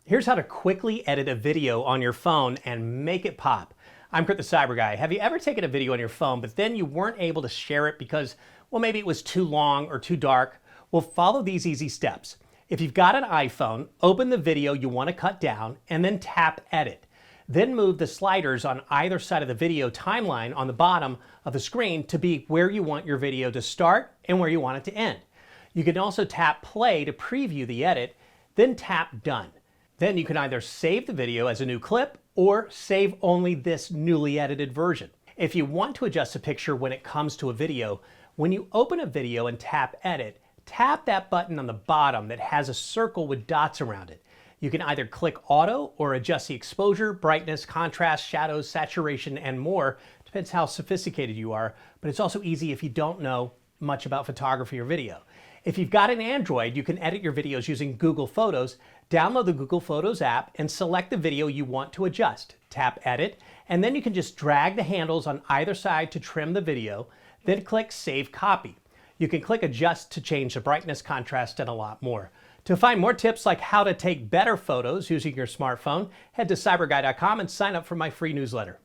Here's how to quickly edit a video on your phone and make it pop. I'm Kurt the CyberGuy. Have you ever taken a video on your phone, but then you weren't able to share it because, well, maybe it was too long or too dark? Well, follow these easy steps. If you've got an iPhone, open the video you want to cut down and then tap Edit. Then move the sliders on either side of the video timeline on the bottom of the screen to be where you want your video to start and where you want it to end. You can also tap Play to preview the edit, then tap Done. Then you can either save the video as a new clip or save only this newly edited version. If you want to adjust a picture when it comes to a video, when you open a video and tap Edit, tap that button on the bottom that has a circle with dots around it. You can either click Auto or adjust the exposure, brightness, contrast, shadows, saturation, and more. Depends how sophisticated you are, but it's also easy if you don't know much about photography or video. If you've got an Android, you can edit your videos using Google Photos. Download the Google Photos app and select the video you want to adjust. Tap Edit, and then you can just drag the handles on either side to trim the video, then click Save Copy. You can click Adjust to change the brightness, contrast, and a lot more. To find more tips like how to take better photos using your smartphone, head to cyberguy.com and sign up for my free newsletter.